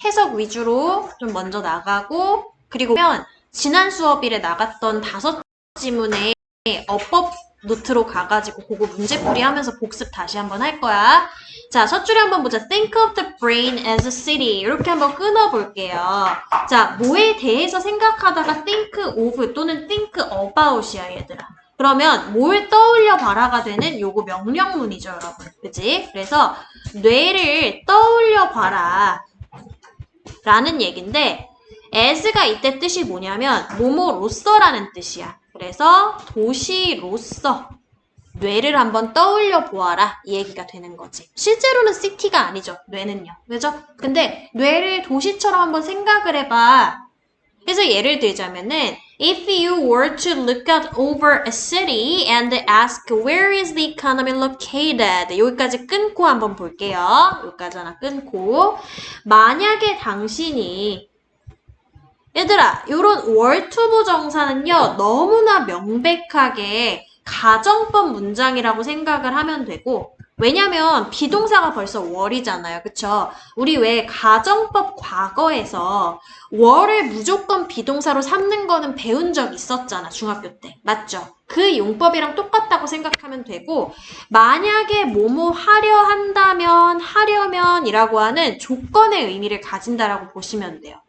해석 위주로 좀 먼저 나가고, 그리고 지난 수업일에 나갔던 5지문에 어법 노트로 가가지고 그거 문제풀이 하면서 복습 다시 한번 할 거야. 자, 첫 줄에 한번 보자. Think of the brain as a city. 이렇게 한번 끊어볼게요. 자, 뭐에 대해서 생각하다가 think of 또는 think about이야, 얘들아. 그러면 뭘 떠올려 봐라가 되는 요거 명령문이죠, 여러분. 그치? 그래서 뇌를 떠올려 봐라 라는 얘기인데 as가 이때 뜻이 뭐냐면 뭐뭐로서라는 뜻이야. 그래서 도시로서 뇌를 한번 떠올려 보아라 이 얘기가 되는 거지. 실제로는 city가 아니죠. 뇌는요. 그죠? 근데 뇌를 도시처럼 한번 생각을 해봐. 그래서 예를 들자면은 If you were to look out over a city and ask where is the economy located 여기까지 끊고 한번 볼게요. 여기까지 하나 끊고 만약에 당신이 얘들아 요런 월투부 정사는요 너무나 명백하게 가정법 문장이라고 생각을 하면 되고 왜냐면 비동사가 벌써 월이잖아요. 그쵸? 우리 왜 가정법 과거에서 월을 무조건 비동사로 삼는 거는 배운 적 있었잖아. 중학교 때. 맞죠? 그 용법이랑 똑같다고 생각하면 되고 만약에 뭐뭐 하려 한다면 하려면이라고 하는 조건의 의미를 가진다라고 보시면 돼요.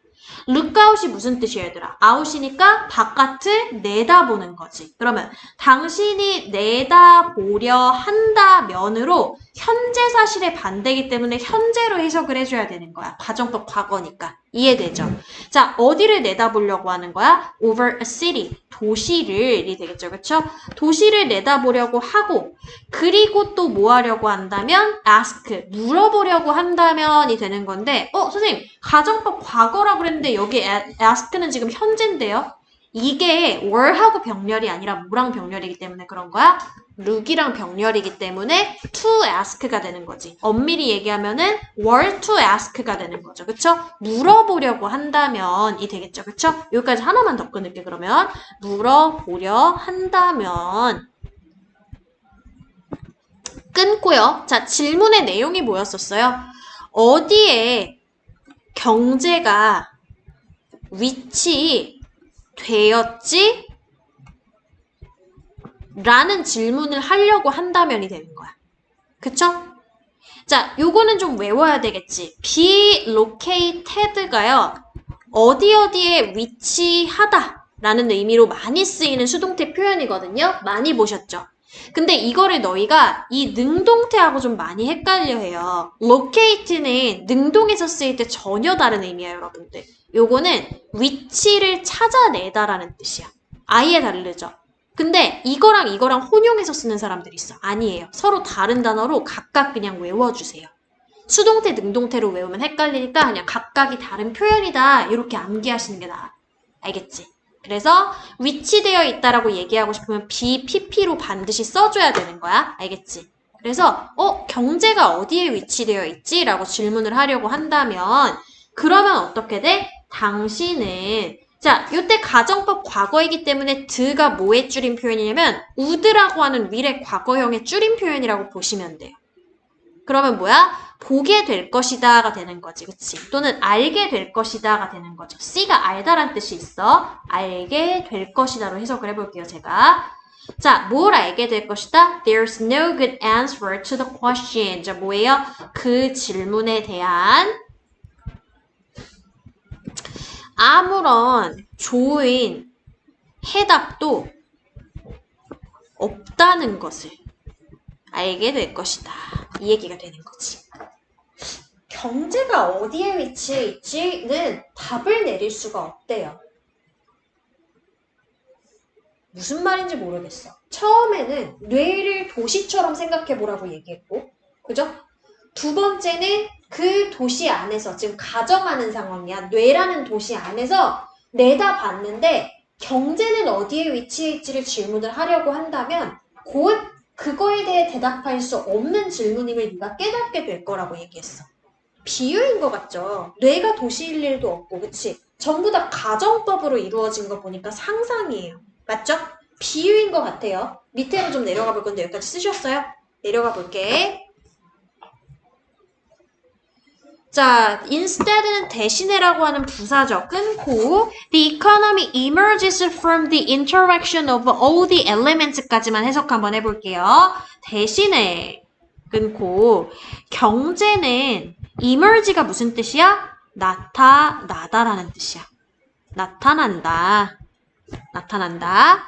lookout이 무슨 뜻이야 얘들아? out이니까 바깥을 내다보는 거지. 그러면 당신이 내다보려 한다면으로 현재 사실의 반대이기 때문에 현재로 해석을 해줘야 되는 거야. 가정법 과거니까. 이해되죠? 자, 어디를 내다보려고 하는 거야? over a city. 도시를이 되겠죠. 그쵸? 도시를 내다보려고 하고 그리고 또 뭐 하려고 한다면 ask. 물어보려고 한다면이 되는 건데 선생님 가정법 과거라고 그랬는데 여기 ask는 지금 현재인데요. 이게 were하고 병렬이 아니라 뭐랑 병렬이기 때문에 그런 거야? look이랑 병렬이기 때문에 to ask가 되는 거지. 엄밀히 얘기하면은 were to ask가 되는 거죠. 그쵸? 물어보려고 한다면이 되겠죠. 그쵸? 여기까지 하나만 더 끊을게 그러면. 물어보려 한다면 끊고요. 자, 질문의 내용이 뭐였었어요? 어디에 경제가 위치되었지? 라는 질문을 하려고 한다면이 되는 거야. 그쵸? 자, 요거는 좀 외워야 되겠지. be located가요. 어디에 위치하다 라는 의미로 많이 쓰이는 수동태 표현이거든요. 많이 보셨죠? 근데 이거를 너희가 이 능동태하고 좀 많이 헷갈려 해요. locate는 능동에서 쓰일 때 전혀 다른 의미예요, 여러분들. 요거는 위치를 찾아내다라는 뜻이야. 아예 다르죠? 근데 이거랑 혼용해서 쓰는 사람들이 있어. 아니에요. 서로 다른 단어로 각각 그냥 외워주세요. 수동태, 능동태로 외우면 헷갈리니까 그냥 각각이 다른 표현이다. 이렇게 암기하시는 게 나아. 알겠지? 그래서 위치되어 있다라고 얘기하고 싶으면 BPP로 반드시 써줘야 되는 거야. 알겠지? 그래서 경제가 어디에 위치되어 있지? 라고 질문을 하려고 한다면 그러면 어떻게 돼? 당신은 자, 요때 가정법 과거이기 때문에 드가 뭐의 줄임 표현이냐면 would라고 하는 will의 과거형의 줄임 표현이라고 보시면 돼요. 그러면 뭐야? 보게 될 것이다가 되는 거지. 그치? 또는 알게 될 것이다가 되는 거죠. C가 알다란 뜻이 있어. 알게 될 것이다로 해석을 해볼게요, 제가. 자, 뭘 알게 될 것이다? There's no good answer to the question. 자, 뭐예요? 그 질문에 대한 아무런 좋은 해답도 없다는 것을 알게 될 것이다. 이 얘기가 되는 거지. 경제가 어디에 위치해 있지는 답을 내릴 수가 없대요. 무슨 말인지 모르겠어. 처음에는 뇌를 도시처럼 생각해보라고 얘기했고, 그죠? 두 번째는 그 도시 안에서, 지금 가정하는 상황이야. 뇌라는 도시 안에서 내다봤는데 경제는 어디에 위치해 있지를 질문을 하려고 한다면 곧 그거에 대해 대답할 수 없는 질문임을 네가 깨닫게 될 거라고 얘기했어. 비유인 것 같죠? 뇌가 도시일 일도 없고, 그치? 전부 다 가정법으로 이루어진 거 보니까 상상이에요. 맞죠? 비유인 것 같아요. 밑으로 좀 내려가 볼 건데 여기까지 쓰셨어요? 내려가 볼게. 자, instead는 대신에라고 하는 부사죠. 끊고 the economy emerges from the interaction of all the elements까지만 해석 한번 해볼게요. 대신에 끊고 경제는 emerge가 무슨 뜻이야? 나타나다라는 뜻이야. 나타난다.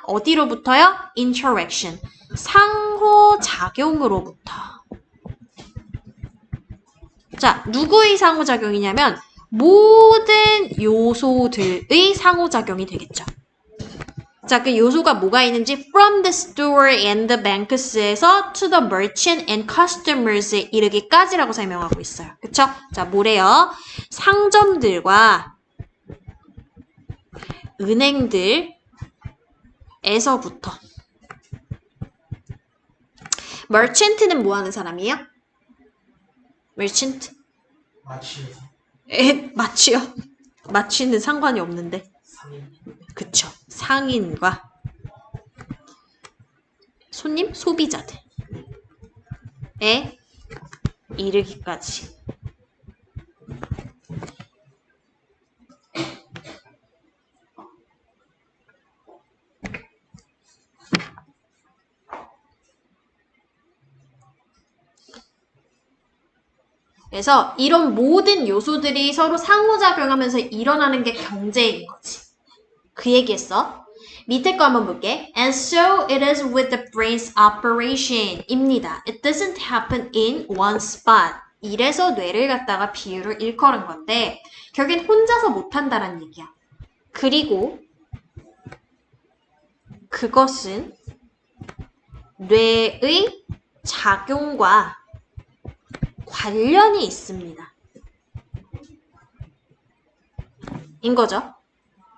어디로부터요? interaction. 상호작용으로부터. 자, 누구의 상호작용이냐면 모든 요소들의 상호작용이 되겠죠. 자, 그 요소가 뭐가 있는지 from the store and the banks에서 to the merchant and customers에 이르기까지라고 설명하고 있어요. 그쵸? 자, 뭐래요? 상점들과 은행들에서부터. merchant는 뭐 하는 사람이에요? merchant? 마취에서 마취요? 마취는 상관이 없는데. 상인. 그쵸. 상인과 손님, 소비자들에 이르기까지. 그래서 이런 모든 요소들이 서로 상호작용하면서 일어나는 게 경제인 거지. 그 얘기했어. 밑에 거 한번 볼게. And so it is with the brain's operation 입니다. It doesn't happen in one spot. 이래서 뇌를 갖다가 비유를 일컬은 건데 결국엔 혼자서 못한다라는 얘기야. 그리고 그것은 뇌의 작용과 관련이 있습니다. 인 거죠.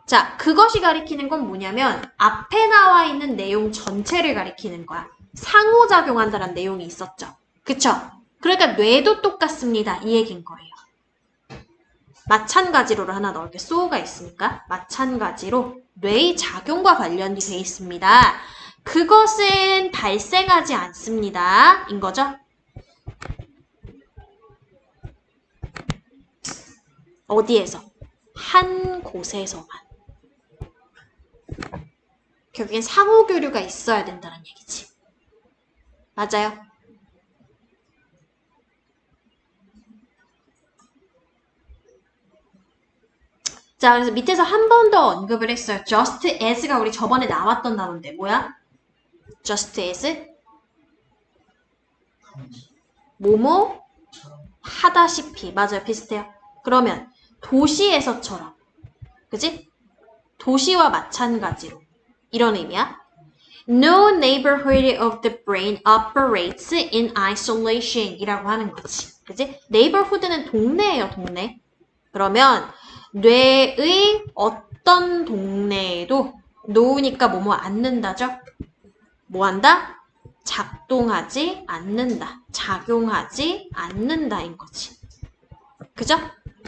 자, 그것이 가리키는 건 뭐냐면 앞에 나와 있는 내용 전체를 가리키는 거야. 상호작용한다는 내용이 있었죠. 그쵸? 그러니까 뇌도 똑같습니다. 이 얘기인 거예요. 마찬가지로를 하나 넣을게. so가 있으니까 마찬가지로 뇌의 작용과 관련이 돼 있습니다. 그것은 발생하지 않습니다. 인 거죠? 어디에서? 한 곳에서만. 결국엔 상호교류가 있어야 된다는 얘기지. 맞아요? 자, 그래서 밑에서 한 번 더 언급을 했어요. just as가 우리 저번에 나왔던 단어인데 뭐야? just as? 뭐뭐 하다시피. 맞아요. 비슷해요. 그러면 도시에서처럼. 그지? 도시와 마찬가지로. 이런 의미야. No neighborhood of the brain operates in isolation 이라고 하는 거지. 그지? neighborhood는 동네예요, 동네. 그러면 뇌의 어떤 동네에도 놓으니까 뭐뭐 않는다죠? 뭐 한다? 작동하지 않는다. 작용하지 않는다인 거지. 그죠?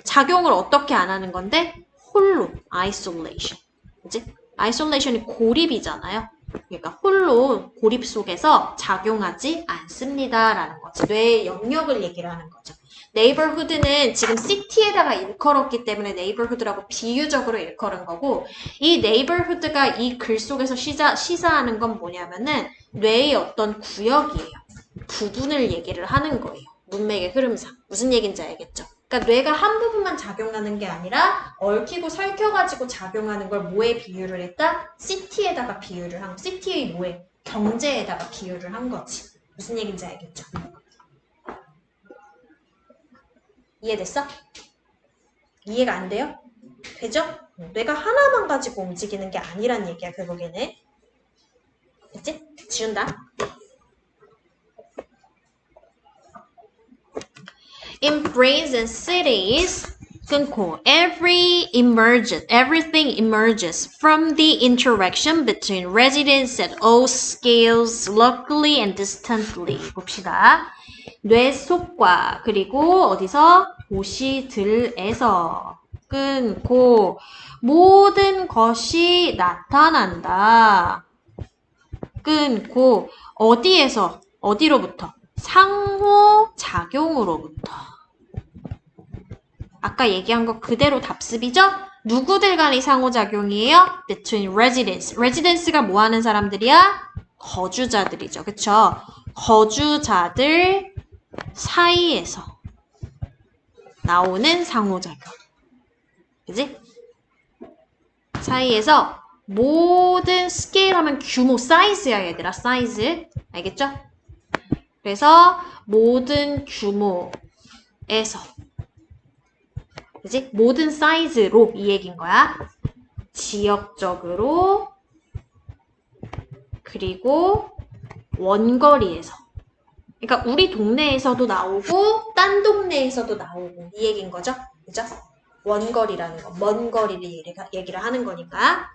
작용을 어떻게 안 하는 건데? 홀로, isolation. 그지? isolation이 고립이잖아요. 그러니까 홀로 고립 속에서 작용하지 않습니다라는 거지. 뇌의 영역을 얘기를 하는 거죠. neighborhood는 지금 city에다가 일컬었기 때문에 neighborhood라고 비유적으로 일컬은 거고 이 neighborhood가 이 글 속에서 시사하는 건 뭐냐면은 뇌의 어떤 구역이에요. 부분을 얘기를 하는 거예요. 문맥의 흐름상. 무슨 얘기인지 알겠죠? 그러니까 뇌가 한 부분만 작용하는 게 아니라 얽히고 설켜가지고 작용하는 걸 뭐에 비유를 했다? 시티에다가 비유를 한 거. 시티의 뭐에? 경제에다가 비유를 한 거지. 무슨 얘기인지 알겠죠? 이해됐어? 이해가 안 돼요? 되죠? 뇌가 하나만 가지고 움직이는 게 아니란 얘기야, 결국에는. 됐지? 지운다. In brains and cities, 끊고 everything emerges from the interaction between residents at all scales, locally and distantly. 봅시다. 뇌 속과 그리고 어디서? 도시들에서 끊고 모든 것이 나타난다. 끊고 어디에서? 어디로부터? 상호작용으로부터. 아까 얘기한 거 그대로 답습이죠? 누구들 간의 상호작용이에요? Between residents. residents가 뭐 하는 사람들이야? 거주자들이죠. 그쵸? 거주자들 사이에서 나오는 상호작용. 그지? 사이에서 모든 스케일 하면 규모, 사이즈야 얘들아. 사이즈. 알겠죠? 그래서 모든 규모에서 그지? 모든 사이즈로 이 얘기인 거야. 지역적으로 그리고 원거리에서. 그러니까 우리 동네에서도 나오고 딴 동네에서도 나오고 이 얘기인 거죠. 그죠? 원거리라는 거. 먼 거리를 얘기를 하는 거니까.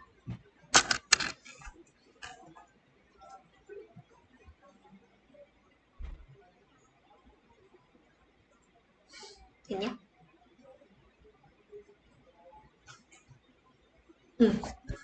됐냐?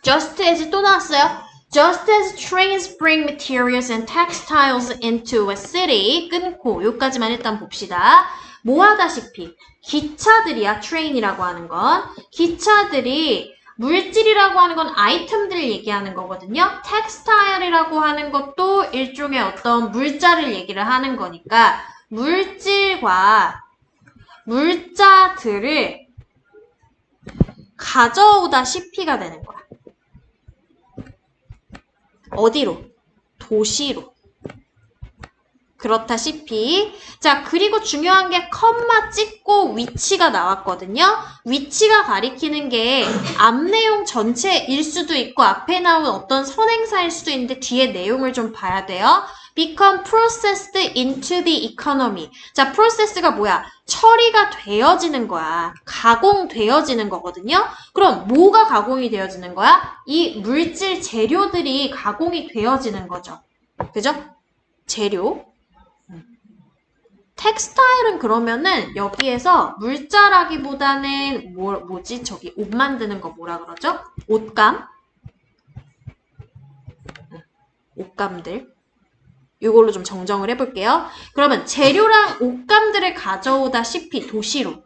Just as 또 나왔어요. Just as trains bring materials and textiles into a city. 끊고 여기까지만 일단 봅시다. 뭐 하다시피 기차들이야. train이라고 하는 건. 기차들이 물질이라고 하는 건 아이템들을 얘기하는 거거든요. textile이라고 하는 것도 일종의 어떤 물자를 얘기를 하는 거니까 물질과 물자들을 가져오다시피가 되는 거야. 어디로? 도시로. 그렇다시피. 자, 그리고 중요한 게 컴마 찍고 위치가 나왔거든요. 위치가 가리키는 게 앞 내용 전체일 수도 있고 앞에 나온 어떤 선행사일 수도 있는데 뒤에 내용을 좀 봐야 돼요. Become processed into the economy. 자, process가 뭐야? 처리가 되어지는 거야. 가공되어지는 거거든요. 그럼 뭐가 가공이 되어지는 거야? 이 물질 재료들이 가공이 되어지는 거죠. 그죠? 재료. 텍스타일은 그러면은 여기에서 물자라기보다는 뭐지? 저기 옷 만드는 거 뭐라 그러죠? 옷감. 옷감들. 이걸로 좀 정정을 해볼게요. 그러면 재료랑 옷감들을 가져오다시피 도시로.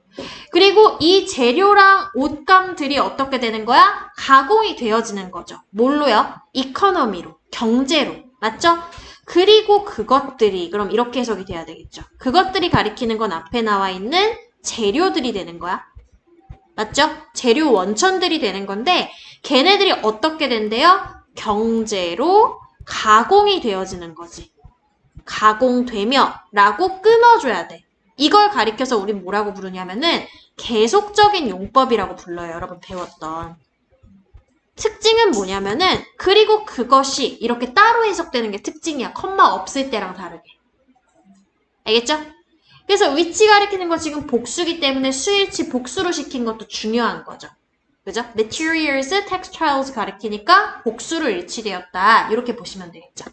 그리고 이 재료랑 옷감들이 어떻게 되는 거야? 가공이 되어지는 거죠. 뭘로요? 이코노미로, 경제로. 맞죠? 그리고 그것들이, 그럼 이렇게 해석이 돼야 되겠죠. 그것들이 가리키는 건 앞에 나와 있는 재료들이 되는 거야. 맞죠? 재료 원천들이 되는 건데 걔네들이 어떻게 된대요? 경제로 가공이 되어지는 거지. 가공되며 라고 끊어줘야 돼. 이걸 가리켜서 우린 뭐라고 부르냐면은 계속적인 용법이라고 불러요. 여러분 배웠던. 특징은 뭐냐면은 그리고 그것이 이렇게 따로 해석되는 게 특징이야. 컴마 없을 때랑 다르게. 알겠죠? 그래서 위치 가리키는 거 지금 복수기 때문에 수일치 복수로 시킨 것도 중요한 거죠. 그죠? materials, textiles 가리키니까 복수로 일치되었다. 이렇게 보시면 되겠죠.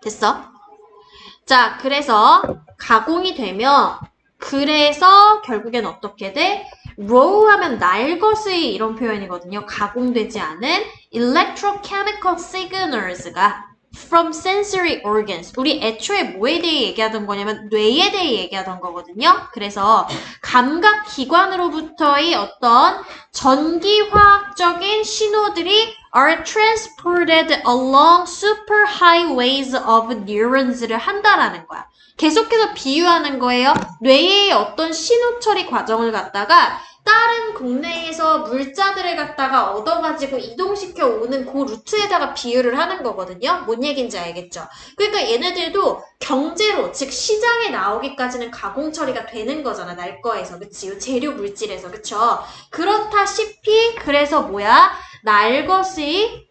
됐어? 자, 그래서 가공이 되면 그래서 결국엔 어떻게 돼? raw 하면 날 것의 이런 표현이거든요. 가공되지 않은 electrochemical signals가 from sensory organs. 우리 애초에 뭐에 대해 얘기하던 거냐면 뇌에 대해 얘기하던 거거든요. 그래서 감각 기관으로부터의 어떤 전기화학적인 신호들이 are transported along superhighways of neurons를 한다라는 거야. 계속해서 비유하는 거예요. 뇌의 어떤 신호 처리 과정을 갖다가 다른 국내에서 물자들을 갖다가 얻어가지고 이동시켜 오는 그 루트에다가 비유를 하는 거거든요. 뭔 얘기인지 알겠죠? 그러니까 얘네들도 경제로, 즉 시장에 나오기까지는 가공 처리가 되는 거잖아. 날 거에서, 그치? 재료 물질에서, 그쵸? 그렇다시피 그래서 뭐야? 날 것의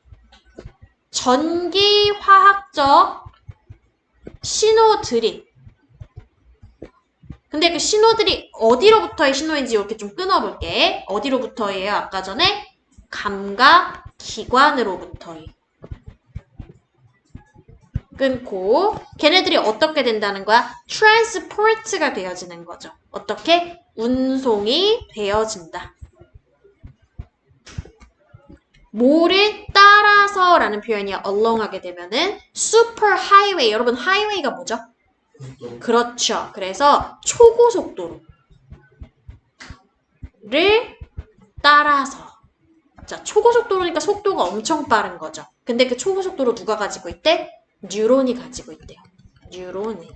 전기화학적 신호들이 근데 그 신호들이 어디로부터의 신호인지 이렇게 좀 끊어볼게. 어디로부터예요? 아까 전에 감각 기관으로부터의. 끊고 걔네들이 어떻게 된다는 거야? transport가 되어지는 거죠. 어떻게? 운송이 되어진다. 뭐를 따라서라는 표현이 along 하게 되면은 super highway. 여러분 highway가 뭐죠? 그렇죠. 그래서 초고속도로. 따라서. 자, 초고속도로니까 속도가 엄청 빠른 거죠. 근데 그 초고속도로 누가 가지고 있대? 뉴런이 가지고 있대요. 뉴런이.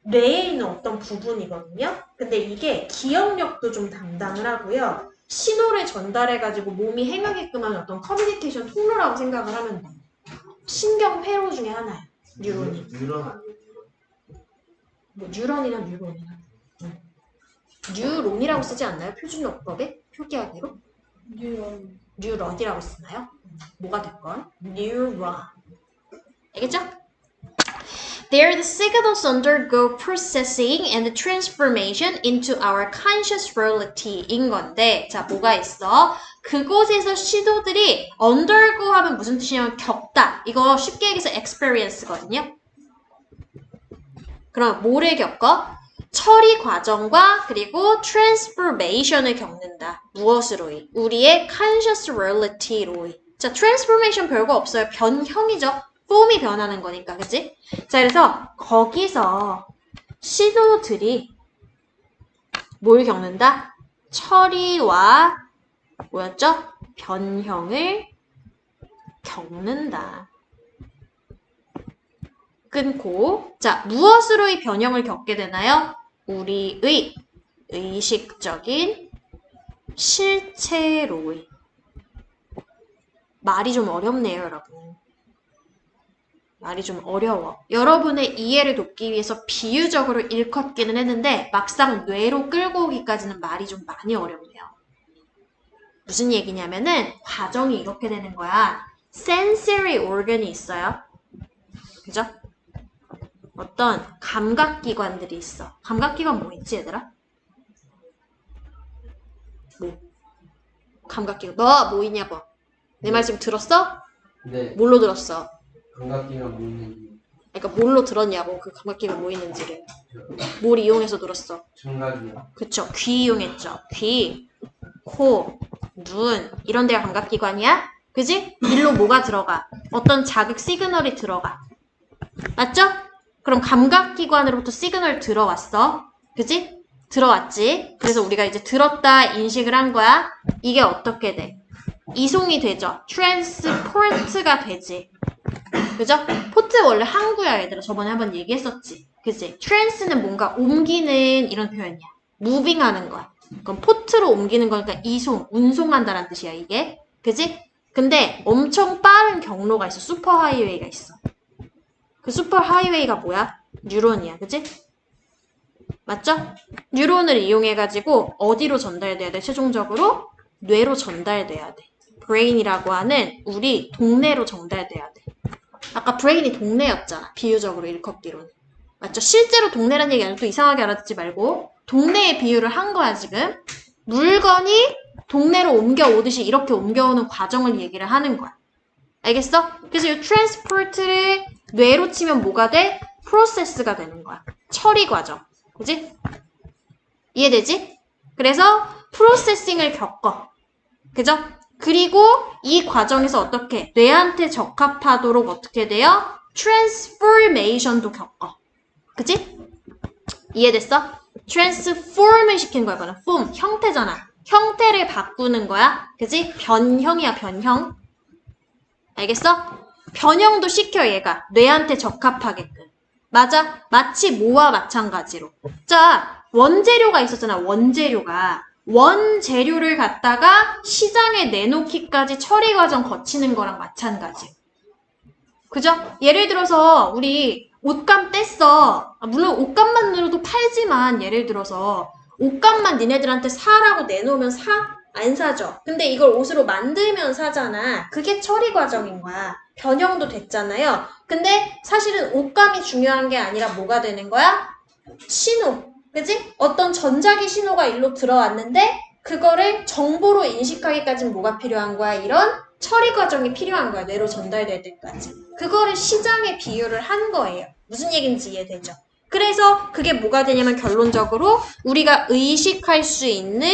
뇌에 있는 어떤 부분이거든요. 근데 이게 기억력도 좀 담당을 하고요. 신호를 전달해가지고 몸이 행하게끔 하는 어떤 커뮤니케이션 통로라고 생각을 하면 돼요. 신경회로 중에 하나예요. 뉴런이. 뭐 뉴런이나 뉴런이나. 뉴런이라고 쓰지 않나요? 표준어법에? 표기하기로? 뉴런이라고 쓰나요? 뭐가 될걸? 뉴런. 알겠죠? There the signals undergo processing and transformation into our conscious reality인 건데, 자, 뭐가 있어? 그곳에서 시도들이 undergo 하면 무슨 뜻이냐면 겪다. 이거 쉽게 얘기해서 experience거든요. 그럼 뭐를 겪어? 처리 과정과 그리고 transformation을 겪는다. 무엇으로이? 우리의 conscious reality로이. 자, transformation 별거 없어요. 변형이죠. 폼이 변하는 거니까, 그치? 자, 그래서 거기서 시도들이 뭘 겪는다? 처리와 뭐였죠? 변형을 겪는다. 끊고, 자, 무엇으로 이 변형을 겪게 되나요? 우리의 의식적인 실체로의. 말이 좀 어렵네요, 여러분. 말이 좀 어려워. 여러분의 이해를 돕기 위해서 비유적으로 일컫기는 했는데 막상 뇌로 끌고 오기까지는 말이 좀 많이 어렵네요. 무슨 얘기냐면은 과정이 이렇게 되는 거야. sensory organ이 있어요. 그죠? 어떤 감각기관들이 있어. 감각기관 뭐 있지, 얘들아? 뭐? 감각기관. 너 뭐 있냐, 뭐? 내 말 지금 들었어? 네. 뭘로 들었어? 감각기가 뭐 있는지. 그러니까 뭘로 들었냐고, 그 감각기가 뭐 있는지를. 뭘 이용해서 들었어? 청각이요. 그쵸. 귀 이용했죠. 귀, 코, 눈 이런 데가 감각기관이야? 그지? 일로 뭐가 들어가? 어떤 자극 시그널이 들어가. 맞죠? 그럼 감각기관으로부터 시그널 들어왔어. 그지? 들어왔지? 그래서 우리가 이제 들었다 인식을 한 거야. 이게 어떻게 돼? 이송이 되죠. 트랜스포트가 되지. 그죠? 포트 원래 항구야, 얘들아. 저번에 한번 얘기했었지. 그지? 트랜스는 뭔가 옮기는 이런 표현이야. 무빙하는 거야. 그럼 포트로 옮기는 거니까 이송, 운송한다는 뜻이야, 이게. 그지? 근데 엄청 빠른 경로가 있어. 슈퍼하이웨이가 있어. 그 슈퍼하이웨이가 뭐야? 뉴런이야. 그지? 맞죠? 뉴런을 이용해가지고 어디로 전달돼야 돼? 최종적으로 뇌로 전달돼야 돼. 브레인이라고 하는 우리 동네로 전달돼야 돼. 아까 브레인이 동네였잖아. 비유적으로 일컫기로는. 맞죠? 실제로 동네란 얘기 아니고 또 이상하게 알아듣지 말고 동네의 비유를 한 거야, 지금. 물건이 동네로 옮겨오듯이 이렇게 옮겨오는 과정을 얘기를 하는 거야. 알겠어? 그래서 이 트랜스포트를 뇌로 치면 뭐가 돼? 프로세스가 되는 거야. 처리 과정. 그지? 이해되지? 그래서 프로세싱을 겪어. 그죠? 그리고 이 과정에서 어떻게 뇌한테 적합하도록 어떻게 돼요? 트랜스포메이션도 겪어. 그치? 이해됐어? 트랜스폼을 시키는 거야. 이거는 폼, 형태잖아. 형태를 바꾸는 거야. 그치? 변형이야, 변형. 알겠어? 변형도 시켜, 얘가. 뇌한테 적합하게끔. 맞아? 마치 뭐와 마찬가지로. 자, 원재료가 있었잖아, 원재료가. 원재료를 갖다가 시장에 내놓기까지 처리 과정 거치는 거랑 마찬가지. 그죠? 예를 들어서 우리 옷감 뗐어. 물론 옷감만으로도 팔지만 예를 들어서 옷감만 니네들한테 사라고 내놓으면 사? 안 사죠. 근데 이걸 옷으로 만들면 사잖아. 그게 처리 과정인 거야. 변형도 됐잖아요. 근데 사실은 옷감이 중요한 게 아니라 뭐가 되는 거야? 신호. 그지? 어떤 전자기 신호가 일로 들어왔는데 그거를 정보로 인식하기까지는 뭐가 필요한 거야? 이런 처리 과정이 필요한 거야. 뇌로 전달될 때까지. 그거를 시장에 비유를 한 거예요. 무슨 얘기인지 이해되죠? 그래서 그게 뭐가 되냐면 결론적으로 우리가 의식할 수 있는,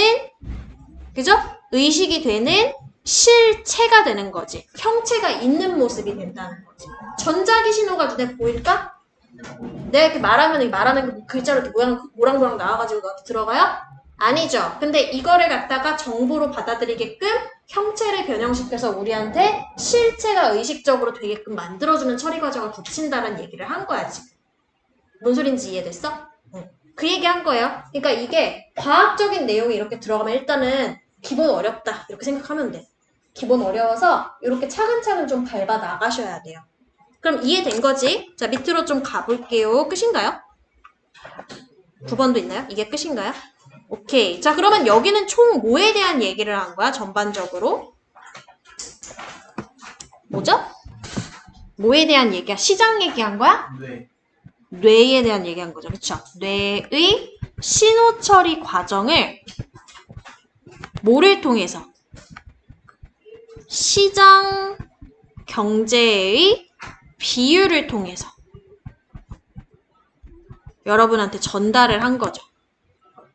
그죠? 의식이 되는 실체가 되는 거지. 형체가 있는 모습이 된다는 거지. 전자기 신호가 눈에 보일까? 내가 이렇게 말하면 이 말하는 그 글자로 이렇게 모랑모랑 나와가지고 너한테 들어가요? 아니죠. 근데 이거를 갖다가 정보로 받아들이게끔 형체를 변형시켜서 우리한테 실체가 의식적으로 되게끔 만들어주는 처리 과정을 거친다는 얘기를 한 거야, 지금. 뭔 소린지 이해됐어? 응. 그 얘기 한 거예요. 그러니까 이게 과학적인 내용이 이렇게 들어가면 일단은 기본 어렵다. 이렇게 생각하면 돼. 기본 어려워서 이렇게 차근차근 좀 밟아 나가셔야 돼요. 그럼 이해된 거지? 자, 밑으로 좀 가볼게요. 끝인가요? 9번도 있나요? 이게 끝인가요? 오케이. 자, 그러면 여기는 총 뭐에 대한 얘기를 한 거야? 전반적으로. 뭐죠? 뭐에 대한 얘기야? 시장 얘기한 거야? 네. 뇌에 대한 얘기한 거죠. 그쵸? 뇌의 신호 처리 과정을 뭐를 통해서? 시장 경제의 비율을 통해서 여러분한테 전달을 한 거죠.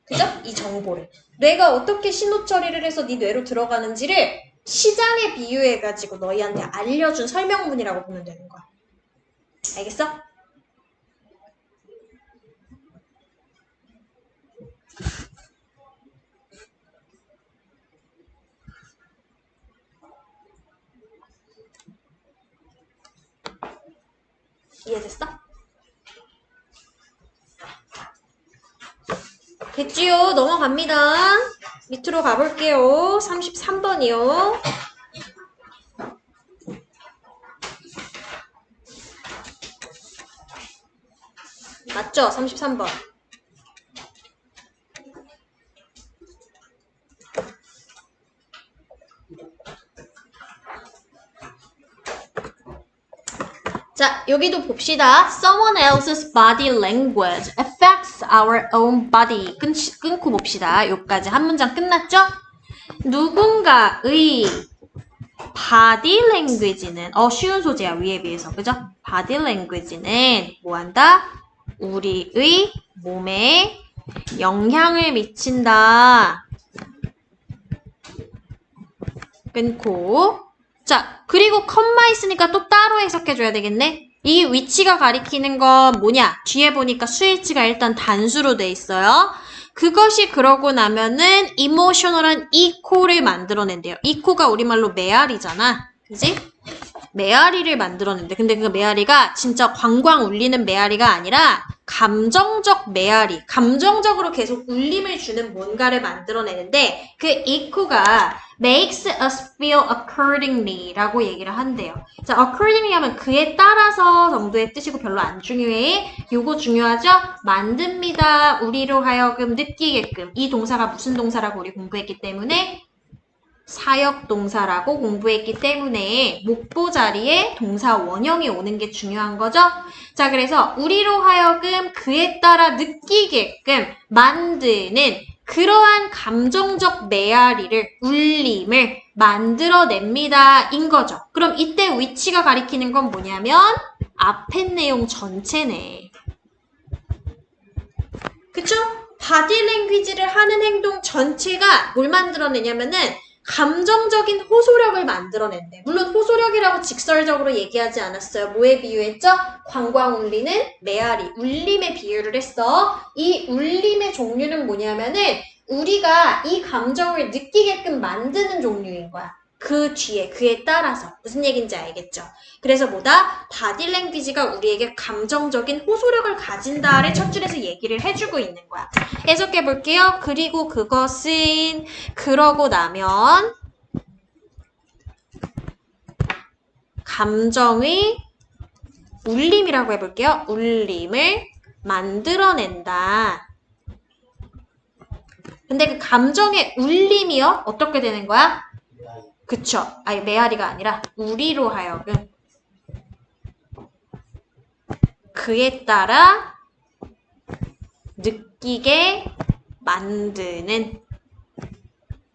그죠? 이 정보를. 뇌가 어떻게 신호 처리를 해서 네 뇌로 들어가는지를 시장에 비유해가지고 너희한테 알려준 설명문이라고 보면 되는 거야. 알겠어? 이해됐어? 됐지요? 넘어갑니다. 밑으로 가볼게요. 33번이요. 맞죠? 33번. 자, 여기도 봅시다. Someone else's body language affects our own body. 끊고 봅시다. 여기까지 한 문장 끝났죠? 누군가의 body language는 쉬운 소재야. 위에 비해서. 그죠? body language는 뭐한다? 우리의 몸에 영향을 미친다. 끊고 자, 그리고 컴마 있으니까 또 따로 해석해줘야 되겠네. 이 위치가 가리키는 건 뭐냐? 뒤에 보니까 수일치가 일단 단수로 돼 있어요. 그것이 그러고 나면은 이모셔널한 이코를 만들어낸대요. 이코가 우리말로 메아리잖아. 그지? 메아리를 만들어낸대. 근데 그 메아리가 진짜 광광 울리는 메아리가 아니라 감정적 메아리, 감정적으로 계속 울림을 주는 뭔가를 만들어내는데 그 echo가 makes us feel accordingly 라고 얘기를 한대요. 자, accordingly 하면 그에 따라서 정도의 뜻이고 별로 안 중요해. 요거 중요하죠? 만듭니다. 우리로 하여금 느끼게끔. 이 동사가 무슨 동사라고 우리 공부했기 때문에 사역 동사라고 공부했기 때문에 목보 자리에 동사 원형이 오는 게 중요한 거죠. 자, 그래서 우리로 하여금 그에 따라 느끼게끔 만드는 그러한 감정적 메아리를, 울림을 만들어냅니다. 인 거죠. 그럼 이때 위치가 가리키는 건 뭐냐면 앞에 내용 전체네. 그쵸? 바디 랭귀지를 하는 행동 전체가 뭘 만들어내냐면은 감정적인 호소력을 만들어낸대. 물론 호소력이라고 직설적으로 얘기하지 않았어요. 뭐에 비유했죠? 광광 울리는 메아리, 울림에 비유를 했어. 이 울림의 종류는 뭐냐면은 우리가 이 감정을 느끼게끔 만드는 종류인 거야. 그 뒤에, 그에 따라서. 무슨 얘기인지 알겠죠? 그래서 뭐다? 바디 랭귀지가 우리에게 감정적인 호소력을 가진다를 첫 줄에서 얘기를 해주고 있는 거야. 해석해 볼게요. 그리고 그것은 그러고 나면 감정의 울림이라고 해볼게요. 울림을 만들어낸다. 근데 그 감정의 울림이요? 어떻게 되는 거야? 그쵸. 아니, 메아리가 아니라 우리로 하여금 그에 따라 느끼게 만드는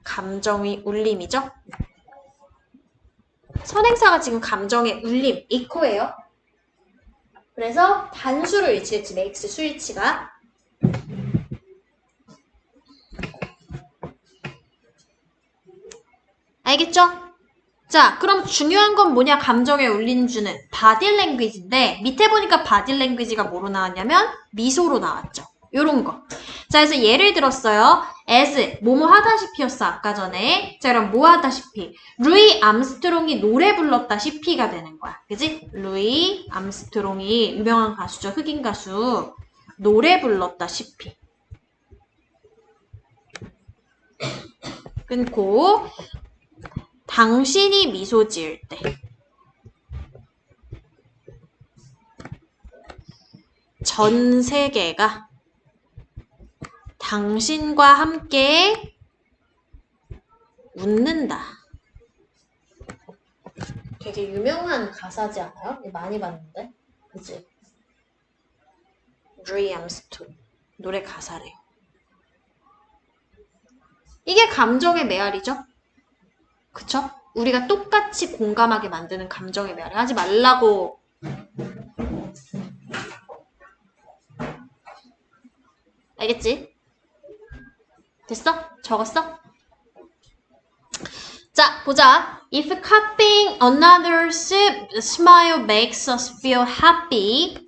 감정의 울림이죠. 선행사가 지금 감정의 울림, echo예요. 그래서 단수를 일치했지, makes 수일치가. 알겠죠? 자, 그럼 중요한 건 뭐냐? 감정에 울림 주는 바디 랭귀지인데 밑에 보니까 바디 랭귀지가 뭐로 나왔냐면 미소로 나왔죠. 요런 거. 자, 그래서 예를 들었어요. as 뭐뭐 하다시피였어 아까 전에. 자, 그럼 뭐 하다시피? 루이 암스트롱이 노래 불렀다시피가 되는 거야. 그지? 루이 암스트롱이 유명한 가수죠. 흑인 가수. 노래 불렀다시피. 끊고 당신이 미소 지을 때 전 세계가 당신과 함께 웃는다. 되게 유명한 가사지 않아요? 많이 봤는데. 그치? 루이 암스트롱 노래 가사래요. 이게 감정의 메아리죠? 그쵸? 우리가 똑같이 공감하게 만드는 감정의 메아리. 하지 말라고. 알겠지? 됐어? 적었어? 자, 보자. If copying another's smile makes us feel happy,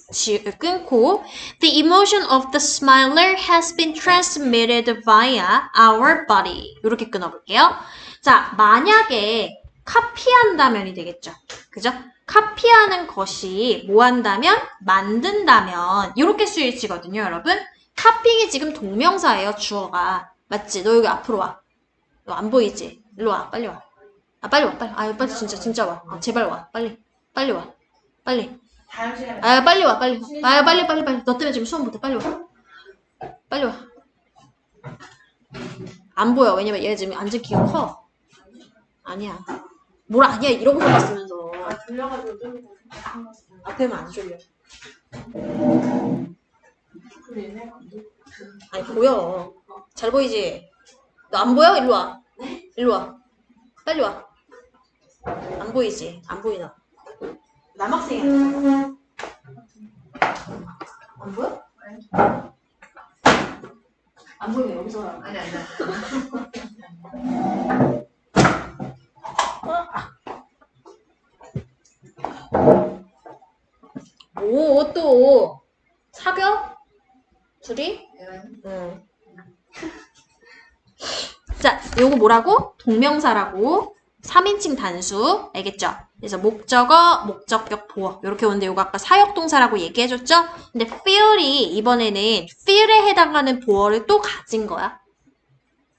끊고 the emotion of the smiler has been transmitted via our body. 이렇게 끊어볼게요. 자, 만약에 카피한다면이 되겠죠. 그죠? 카피하는 것이 뭐 한다면? 만든다면 이렇게 쓰일치거든요, 여러분. 카피잉이 지금 동명사예요, 주어가. 맞지? 너 여기 앞으로 와. 너 안 보이지? 일로 와, 빨리 와. 아, 빨리 와, 빨리. 아, 빨리 진짜 와. 아, 제발 와, 빨리. 빨리 와. 빨리. 아, 빨리 와, 빨리. 아, 빨리. 너 때문에 지금 수업 못해. 빨리 와. 빨리 와. 안 보여. 왜냐면 얘 지금 앉을 키가 커. 아니야. 뭘 아니야, 이러고 있으면서. 아, 졸려가지고 좀. 앞에만 안 졸려. 아니, 보여. 잘 보이지? 너 안 보여? 일로 와. 일로 와. 빨리 와. 안 보이지? 안 보이나? 남학생이야. 안 보여? 안 보이면 여기서 하라. 아니. 오, 또 사겨? 둘이? 응. 자, 요거 뭐라고? 동명사라고. 3인칭 단수. 알겠죠? 그래서 목적어, 목적격, 보어. 이렇게 오는데 요거 아까 사역동사라고 얘기해줬죠? 근데 feel이 이번에는 feel에 해당하는 보어를 또 가진 거야.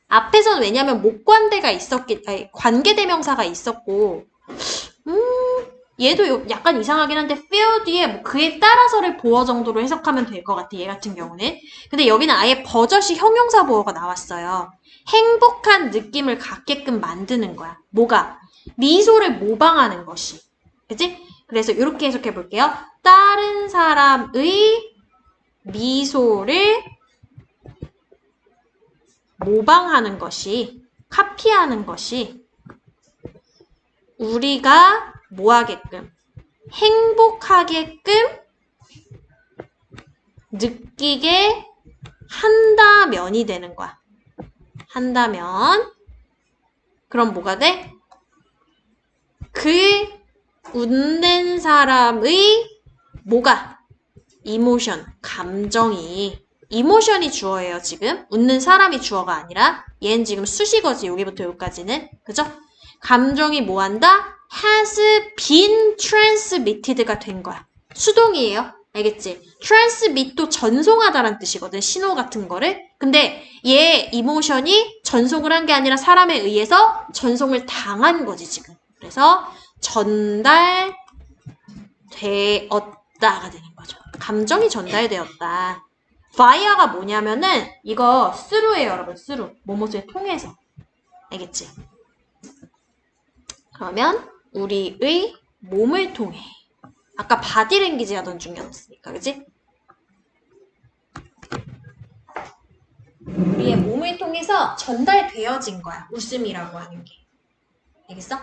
앞에서는 왜냐면 목관대가 아니, 관계대명사가 있었고, 얘도 약간 이상하긴 한데 feel 뒤에 뭐 그에 따라서를 보어 정도로 해석하면 될 것 같아. 얘 같은 경우는. 근데 여기는 아예 버젓이 형용사 보어가 나왔어요. 행복한 느낌을 갖게끔 만드는 거야. 뭐가? 미소를 모방하는 것이. 그치? 그래서 이렇게 해석해 볼게요. 다른 사람의 미소를 모방하는 것이, 카피하는 것이 우리가 뭐 하게끔? 행복하게끔 느끼게 한다면이 되는 거야. 한다면 그럼 뭐가 돼? 그 웃는 사람의 뭐가? 이모션, 감정이. 이모션이 주어예요, 지금. 웃는 사람이 주어가 아니라 얘는 지금 수식어지, 여기부터 여기까지는. 그죠? 감정이 뭐 한다? has been transmitted가 된 거야. 수동이에요. 알겠지? transmit도 전송하다란 뜻이거든. 신호 같은 거를. 근데 얘 이모션이 전송을 한 게 아니라 사람에 의해서 전송을 당한 거지, 지금. 그래서 전달되었다가 되는 거죠. 감정이 전달되었다. via가 뭐냐면은 이거 through예요, 여러분. through. 뭐뭐를 통해서. 알겠지? 그러면 우리의 몸을 통해. 아까 바디랭귀지 하던 중이었으니까, 그지? 우리의 몸을 통해서 전달되어진 거야. 웃음이라고 하는 게. 알겠어?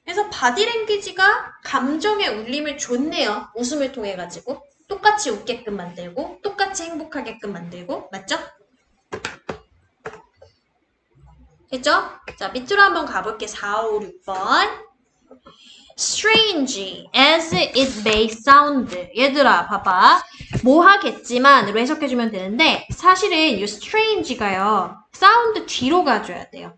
그래서 바디랭귀지가 감정의 울림을 줬네요. 웃음을 통해 가지고. 똑같이 웃게끔 만들고 똑같이 행복하게끔 만들고. 맞죠? 했죠? 자, 밑으로 한번 가볼게. 4, 5, 6번. Strange as it may sound. 얘들아, 봐봐. 뭐 하겠지만으로 해석해주면 되는데 사실은 이 strange가요. 사운드 뒤로 가줘야 돼요.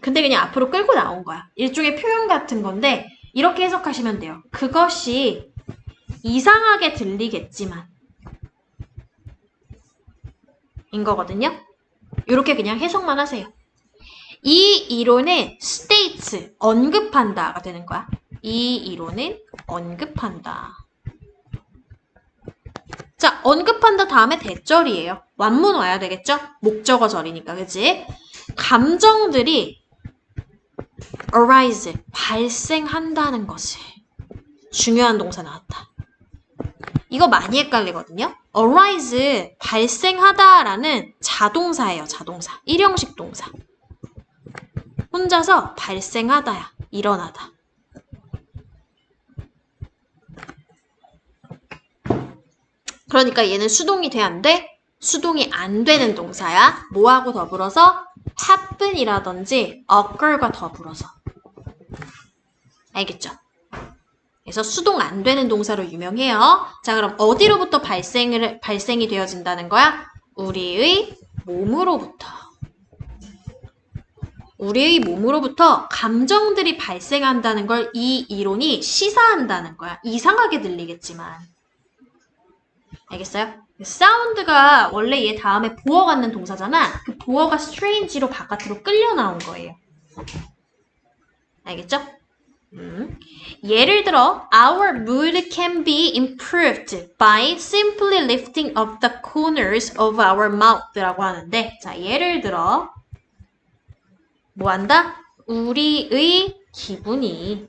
근데 그냥 앞으로 끌고 나온 거야. 일종의 표현 같은 건데 이렇게 해석하시면 돼요. 그것이 이상하게 들리겠지만 인 거거든요. 이렇게 그냥 해석만 하세요. 이 이론은 states, 언급한다가 되는 거야. 이 이론은 언급한다. 자, 언급한다 다음에 대절이에요. 완문 와야 되겠죠? 목적어절이니까, 그치? 감정들이 arise, 발생한다는 것을. 중요한 동사 나왔다. 이거 많이 헷갈리거든요. arise, 발생하다라는 자동사예요, 자동사. 일형식 동사. 혼자서 발생하다야, 일어나다. 그러니까 얘는 수동이 돼, 안 돼? 수동이 안 되는 동사야. 뭐하고 더불어서? happen이라든지 occur과 더불어서. 알겠죠? 그래서 수동 안 되는 동사로 유명해요. 자, 그럼 어디로부터 발생이 되어진다는 거야? 우리의 몸으로부터. 우리의 몸으로부터 감정들이 발생한다는 걸 이 이론이 시사한다는 거야. 이상하게 들리겠지만. 알겠어요? 사운드가 원래 얘 다음에 보어 갖는 동사잖아. 그 보어가 strange로 바깥으로 끌려 나온 거예요. 알겠죠? 예를 들어 our mood can be improved by simply lifting up the corners of our mouth라고 하는데 자, 예를 들어 뭐 한다? 우리의 기분이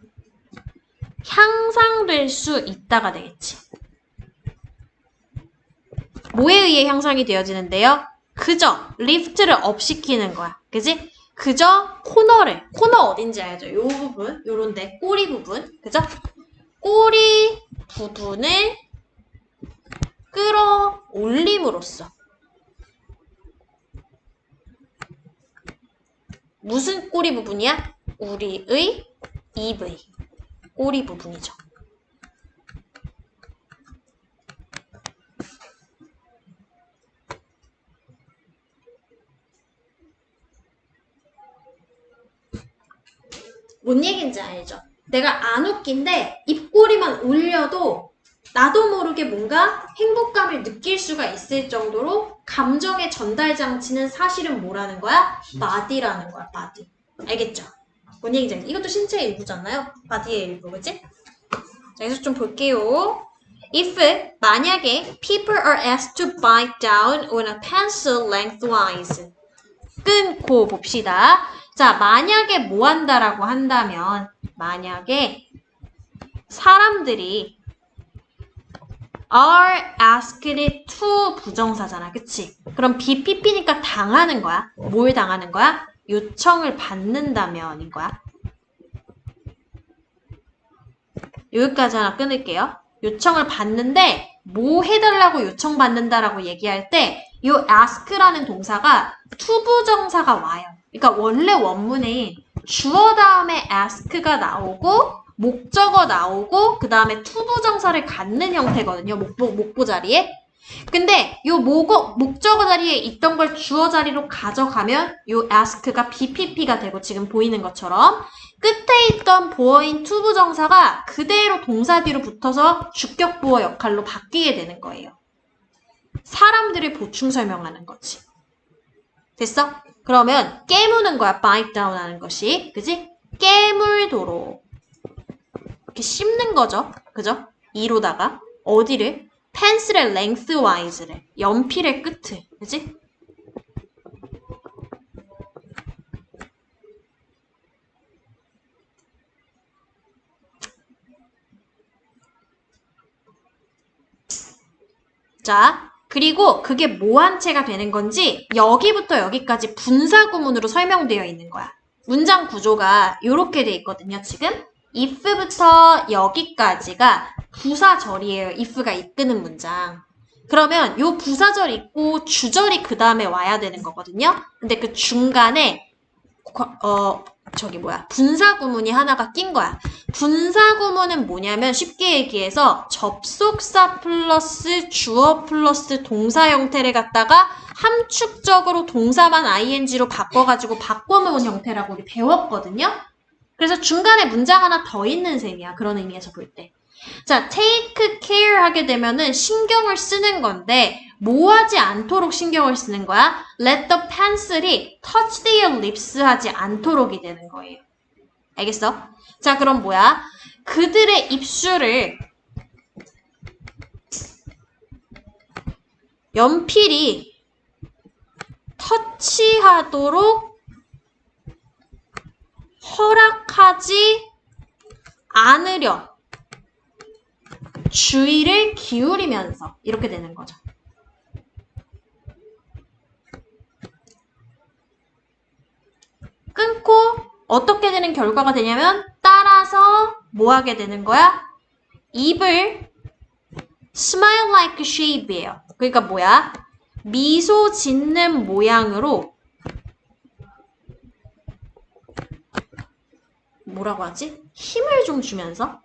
향상될 수 있다가 되겠지. 뭐에 의해 향상이 되어지는데요? 그저 리프트를 업 시키는 거야. 그지? 그저 코너 어딘지 알죠? 요 부분, 요런데 꼬리 부분, 그죠? 꼬리 부분을 끌어올림으로써 무슨 꼬리 부분이야? 우리의 입의 꼬리 부분이죠. 뭔 얘기인지 알죠? 내가 안 웃긴데 입꼬리만 올려도 나도 모르게 뭔가 행복감을 느낄 수가 있을 정도로 감정의 전달 장치는 사실은 뭐라는 거야? body라는 거야, body. 알겠죠? 뭔 얘기인지 알죠? 이것도 신체의 일부잖아요. body의 일부, 그치? 자, 여기서 좀 볼게요. If 만약에 people are asked to bite down on a pencil lengthwise 끊고 봅시다. 자, 만약에 뭐 한다라고 한다면 만약에 사람들이 are asked to 부정사잖아. 그치? 그럼 BPP니까 당하는 거야. 뭘 당하는 거야? 요청을 받는다면인 거야. 여기까지 하나 끊을게요. 요청을 받는데 뭐 해달라고 요청받는다라고 얘기할 때 이 ask라는 동사가 투부정사가 와요. 그러니까 원래 원문에 주어 다음에 ask가 나오고 목적어 나오고 그 다음에 투부정사를 갖는 형태거든요. 목보 자리에. 근데 요 목적어 자리에 있던 걸 주어 자리로 가져가면 요 ask가 BPP가 되고 지금 보이는 것처럼 끝에 있던 보어인 투부정사가 그대로 동사 뒤로 붙어서 주격보어 역할로 바뀌게 되는 거예요. 사람들을 보충 설명하는 거지. 됐어? 그러면 깨무는 거야. bite down 하는 것이. 그지? 깨물도록. 이렇게 씹는 거죠. 그죠? 이로다가 어디를? 펜슬의 lengthwise를. 연필의 끝을. 그지? 자, 그리고 그게 모한체가 되는 건지 여기부터 여기까지 분사구문으로 설명되어 있는 거야. 문장 구조가 이렇게 돼 있거든요. 지금 if부터 여기까지가 부사절이에요. if가 이끄는 문장. 그러면 요 부사절 있고 주절이 그 다음에 와야 되는 거거든요. 근데 그 중간에 분사 구문이 하나가 낀 거야. 분사 구문은 뭐냐면 쉽게 얘기해서 접속사 플러스 주어 플러스 동사 형태를 갖다가 함축적으로 동사만 ing로 바꿔가지고 바꿔놓은 형태라고 우리 배웠거든요. 그래서 중간에 문장 하나 더 있는 셈이야. 그런 의미에서 볼 때. 자, take care 하게 되면은 신경을 쓰는 건데 뭐 하지 않도록 신경을 쓰는 거야? Let the pencil이 touch their lips 하지 않도록이 되는 거예요. 알겠어? 자, 그럼 뭐야? 그들의 입술을 연필이 터치하도록 허락하지 않으려 주의를 기울이면서 이렇게 되는 거죠. 끊고 어떻게 되는 결과가 되냐면 따라서 뭐 하게 되는 거야? 입을 smile like a shape예요. 그러니까 뭐야? 미소 짓는 모양으로 뭐라고 하지? 힘을 좀 주면서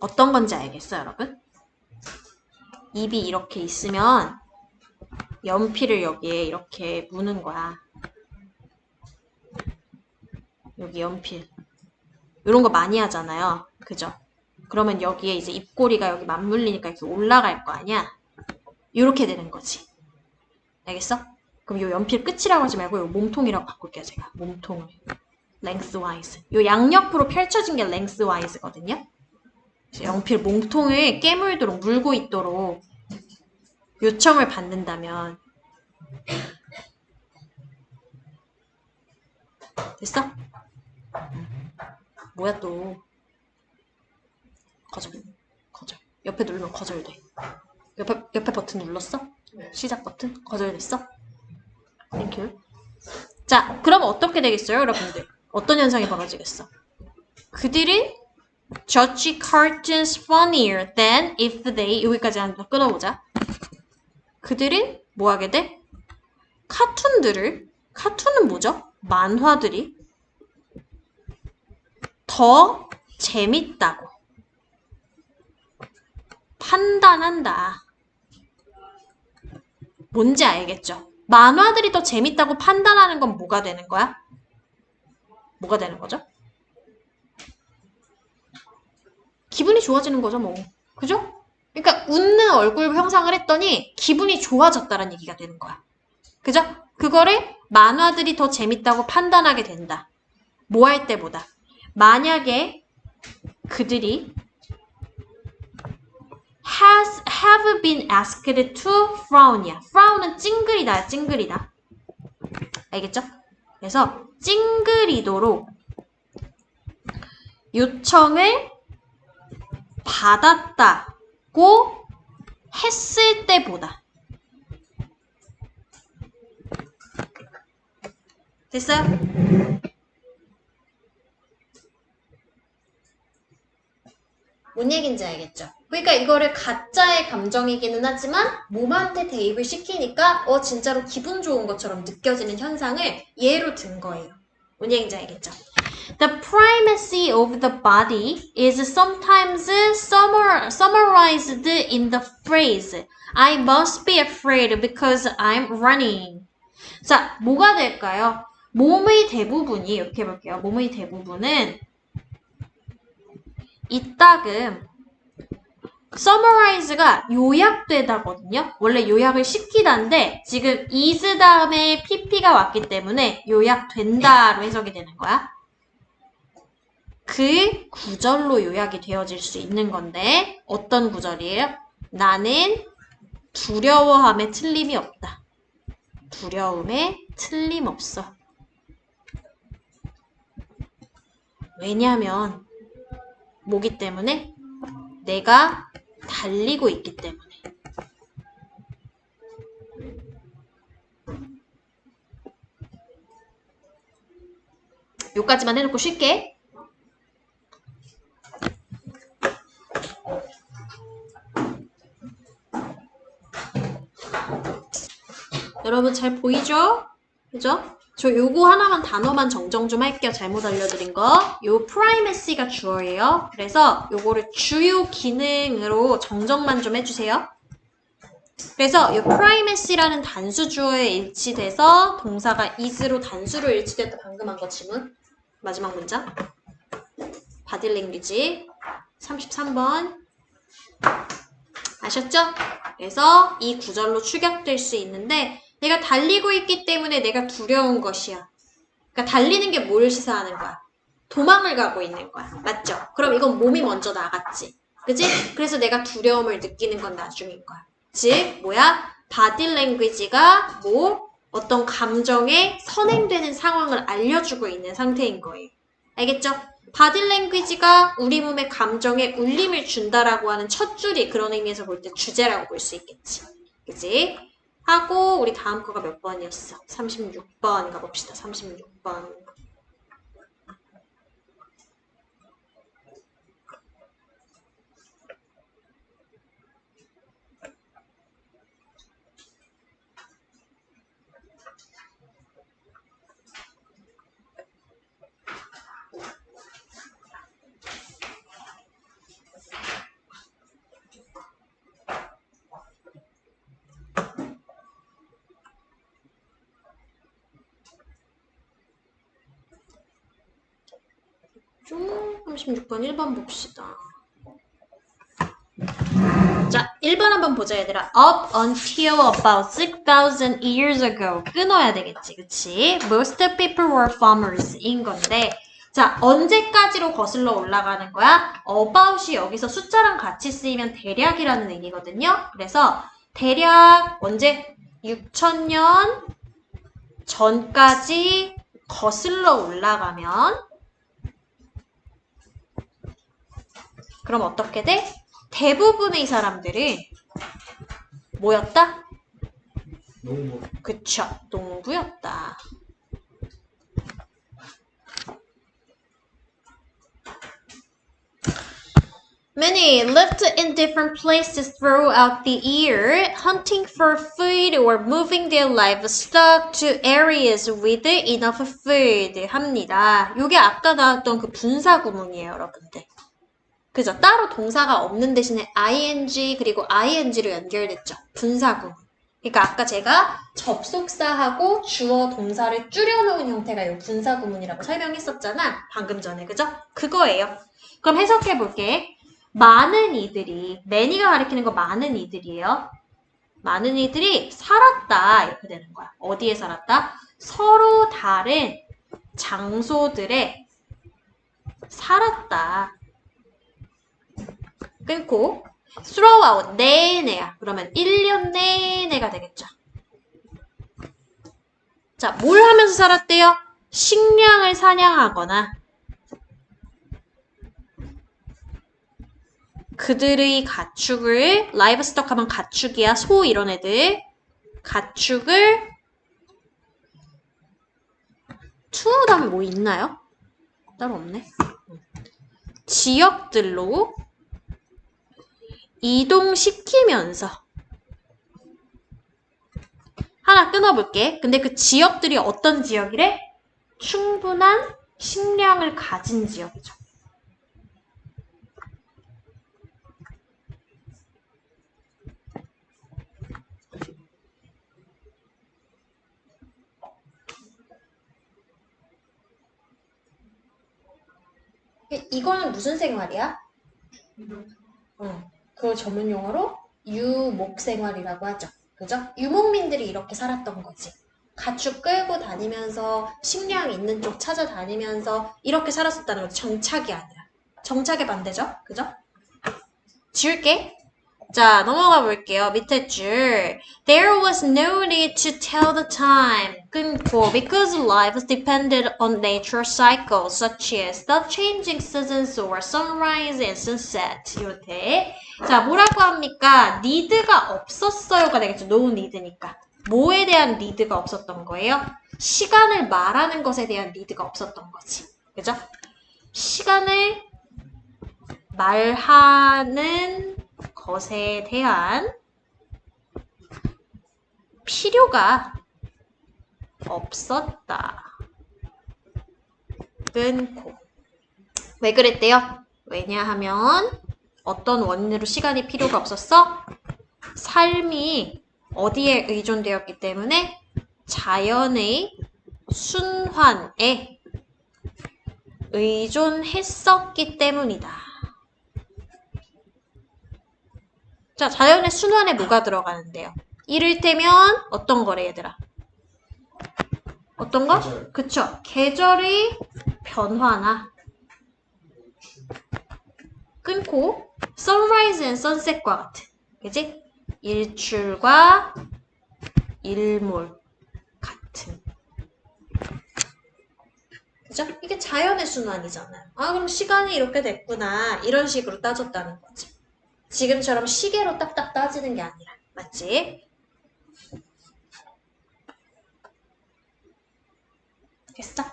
어떤 건지 알겠어요, 여러분? 입이 이렇게 있으면 연필을 여기에 이렇게 무는 거야. 여기 연필. 이런 거 많이 하잖아요. 그죠? 그러면 여기에 이제 입꼬리가 여기 맞물리니까 이렇게 올라갈 거 아니야? 이렇게 되는 거지. 알겠어? 그럼 요 연필 끝이라고 하지 말고 요 몸통이라고 바꿀게요, 제가. 몸통을. lengthwise. 요 양옆으로 펼쳐진 게 lengthwise거든요. 연필 몸통을 깨물도록 물고 있도록 요청을 받는다면 됐어? 뭐야 또 거절 옆에 누르면 거절돼. 옆에 버튼 눌렀어? 시작 버튼 거절됐어? 땡큐. 자, 그럼 어떻게 되겠어요, 여러분들? 어떤 현상이 벌어지겠어? 그들이 judge cartoons funnier than if they 여기까지 한번 끊어보자. 그들이 뭐 하게 돼? 카툰은 뭐죠? 만화들이 더 재밌다고 판단한다. 뭔지 알겠죠? 만화들이 더 재밌다고 판단하는 건 뭐가 되는 거야? 뭐가 되는 거죠? 기분이 좋아지는 거죠, 뭐. 그죠? 그러니까 웃는 얼굴 형상을 했더니 기분이 좋아졌다는 얘기가 되는 거야. 그죠? 그거를 만화들이 더 재밌다고 판단하게 된다. 뭐 할 때보다. 만약에 그들이 have been asked to frown이야. frown은 찡그리다. 알겠죠? 그래서 찡그리도록 요청을 받았다고 했을 때보다. 됐어요? 뭔 얘기인지 알겠죠? 그러니까 이거를 가짜의 감정이기는 하지만 몸한테 대입을 시키니까 진짜로 기분 좋은 것처럼 느껴지는 현상을 예로 든 거예요. 뭔 얘기인지 알겠죠? The primacy of the body is sometimes summarized in the phrase I must be afraid because I'm running. 자, 뭐가 될까요? 몸의 대부분이 이렇게 해볼게요. 몸의 대부분은 이따금 summarize가 요약되다거든요. 원래 요약을 시키다인데 지금 is 다음에 pp가 왔기 때문에 요약된다로 해석이 되는 거야. 그 구절로 요약이 되어질 수 있는 건데 어떤 구절이에요? 나는 두려워함에 틀림이 없다. 두려움에 틀림없어. 왜냐면 뭐기 때문에? 내가 달리고 있기 때문에. 요까지만 해놓고 쉴게. 여러분 잘 보이죠? 그죠? 저 요거 하나만 단어만 정정 좀 할게요. 잘못 알려드린 거. 요 primacy가 주어예요. 그래서 요거를 주요 기능으로 정정만 좀 해주세요. 그래서 요 primacy라는 단수 주어에 일치돼서 동사가 is로 단수로 일치됐다. 방금 한 거 지문. 마지막 문장. body language 33번. 아셨죠? 그래서 이 구절로 축약될 수 있는데 내가 달리고 있기 때문에 내가 두려운 것이야. 그러니까 달리는 게 뭘 시사하는 거야? 도망을 가고 있는 거야. 맞죠? 그럼 이건 몸이 먼저 나갔지. 그치? 그래서 내가 두려움을 느끼는 건 나중인 거야. 즉, 뭐야? 바디 랭귀지가 뭐 어떤 감정에 선행되는 상황을 알려주고 있는 상태인 거예요. 알겠죠? 바디 랭귀지가 우리 몸의 감정에 울림을 준다라고 하는 첫 줄이 그런 의미에서 볼 때 주제라고 볼 수 있겠지. 그치? 하고 우리 다음 거가 몇 번이었어? 36번 가봅시다. 36번. 좀 36번 1번 봅시다. 자, 1번 한번 보자 얘들아. Up until about 6,000 years ago. 끊어야 되겠지, 그치? Most people were farmers인 건데 자, 언제까지로 거슬러 올라가는 거야? about이 여기서 숫자랑 같이 쓰이면 대략이라는 의미거든요. 그래서 대략 언제? 6,000년 전까지 거슬러 올라가면 그럼 어떻게 돼? 대부분의 사람들은 뭐였다? 농부. 그쵸, 농부였다. Many lived in different places throughout the year, hunting for food or moving their livestock to areas with enough food 합니다. 요게 아까 나왔던 그 분사 구문이에요, 여러분들. 그죠? 따로 동사가 없는 대신에 ing 그리고 ing로 연결됐죠. 분사 구문. 그러니까 아까 제가 접속사하고 주어 동사를 줄여놓은 형태가 이 분사 구문이라고 설명했었잖아. 방금 전에. 그죠? 그거예요. 그럼 해석해 볼게. 많은 이들이, many가 가리키는 거 많은 이들이에요. 많은 이들이 살았다. 이렇게 되는 거야. 어디에 살았다? 서로 다른 장소들에 살았다. 끊고 throughout 내내야. 그러면 1년 내내가 되겠죠. 자, 뭘 하면서 살았대요? 식량을 사냥하거나 그들의 가축을 livestock 하면 가축이야. 소 이런 애들 가축을 to 다음에 뭐 있나요? 따로 없네. 지역들로 이동시키면서 하나 끊어볼게. 근데 그 지역들이 어떤 지역이래? 충분한 식량을 가진 지역이죠. 이거는 무슨 생활이야? 그걸 전문 용어로 유목생활이라고 하죠. 그죠? 유목민들이 이렇게 살았던 거지. 가축 끌고 다니면서 식량 있는 쪽 찾아다니면서 이렇게 살았었다는 거지. 정착이 아니라. 정착의 반대죠. 그죠? 지울게. 자, 넘어가 볼게요. 밑에 줄. There was no need to tell the time. 끊고 because lives depended on nature cycles such as the changing seasons or sunrise and sunset. 이렇게. 자, 뭐라고 합니까? need가 없었어요가 되겠죠. no need니까. 뭐에 대한 need가 없었던 거예요? 시간을 말하는 것에 대한 니드가 없었던 거지. 그죠? 시간을 말하는 것에 대한 필요가 없었다. 끊고. 왜 그랬대요? 왜냐하면 어떤 원인으로 시간이 필요가 없었어? 삶이 어디에 의존되었기 때문에 자연의 순환에 의존했었기 때문이다. 자, 자연의 순환에 뭐가 들어가는데요? 이를테면 어떤 거래 얘들아? 어떤 거? 계절. 그쵸. 계절의 변화나 끊고 sunrise and sunset과 같은, 그지? 일출과 일몰 같은. 그죠? 이게 자연의 순환이잖아요. 아, 그럼 시간이 이렇게 됐구나. 이런 식으로 따졌다는 거지. 지금처럼 시계로 딱딱 따지는 게 아니라. 맞지? 됐어?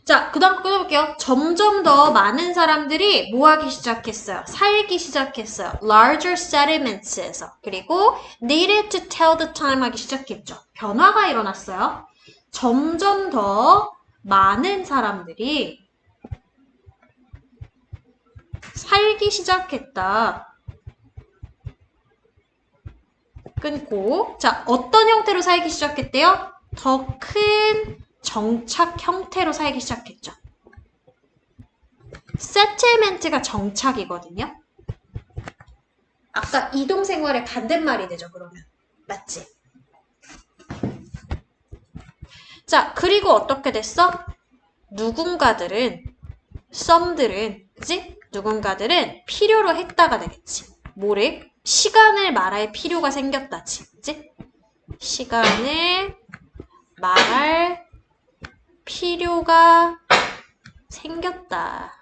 자, 그 다음 끊어볼게요. 점점 더 많은 사람들이 뭐 하기 시작했어요? 살기 시작했어요. Larger settlements에서. 그리고 needed to tell the time 하기 시작했죠. 변화가 일어났어요. 점점 더 많은 사람들이 살기 시작했다. 끊고. 자, 어떤 형태로 살기 시작했대요? 더 큰 정착 형태로 살기 시작했죠. 세틀멘트가 정착이거든요. 아까 이동생활의 반대말이 되죠, 그러면. 맞지? 자, 그리고 어떻게 됐어? 누군가들은, some들은, 그치? 누군가들은 필요로 했다가 되겠지. 뭐를? 시간을 말할 필요가 생겼다지. 그치? 시간을 말할 필요가 생겼다.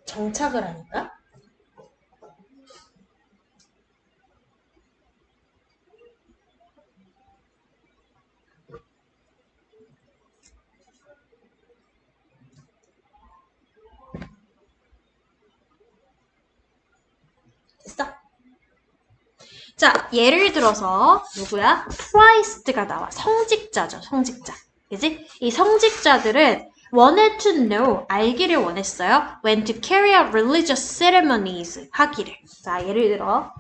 정착을 하니까? 됐어? 자, 예를 들어서 누구야? Christ가 나와. 성직자죠, 성직자. 그지? 이 성직자들은 wanted to know, 알기를 원했어요. When to carry out religious ceremonies, 하기를. 자, 예를 들어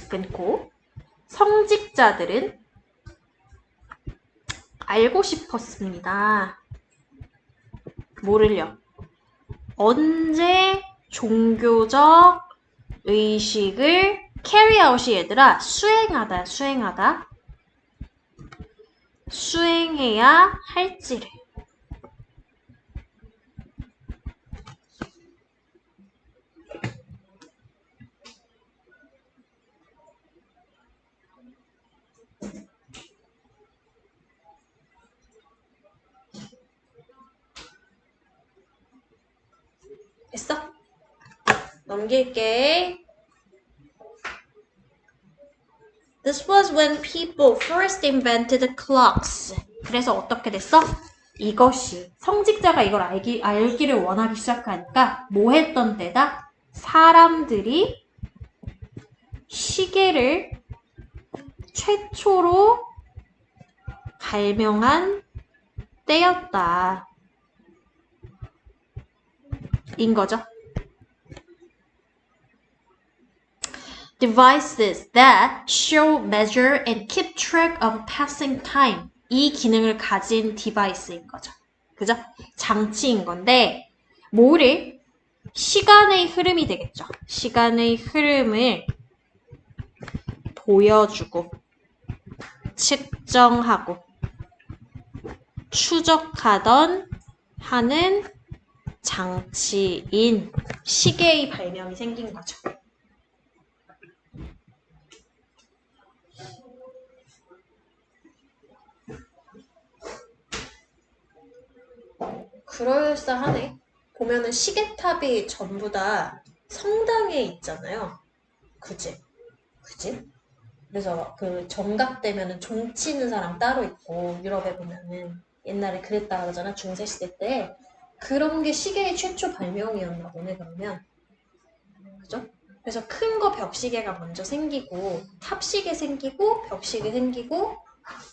끊고 성직자들은 알고 싶었습니다. 뭐를요? 언제 종교적 의식을 carry out이 얘들아 수행하다, 수행하다. 수행해야 할지를. 됐어? 넘길게. This was when people first invented clocks. 그래서 어떻게 됐어? 이것이 성직자가 이걸 알기를 원하기 시작하니까 뭐 했던 때다? 사람들이 시계를 최초로 발명한 때였다. 인 거죠. Devices that show, measure, and keep track of passing time. 이 기능을 가진 디바이스인 거죠. 그죠? 장치인 건데 뭐를? 시간의 흐름이 되겠죠. 시간의 흐름을 보여주고 측정하고 추적하던 하는 장치인 시계의 발명이 생긴 거죠. 그럴싸하네. 보면은 시계탑이 전부 다 성당에 있잖아요. 그지? 그지? 그래서 그 정각 되면은 종 치는 사람 따로 있고 유럽에 보면은 옛날에 그랬다 그러잖아. 중세시대 때. 그런 게 시계의 최초 발명이었나 보네 그러면. 그죠? 그래서 큰 거 벽시계가 먼저 생기고 탑시계 생기고 벽시계 생기고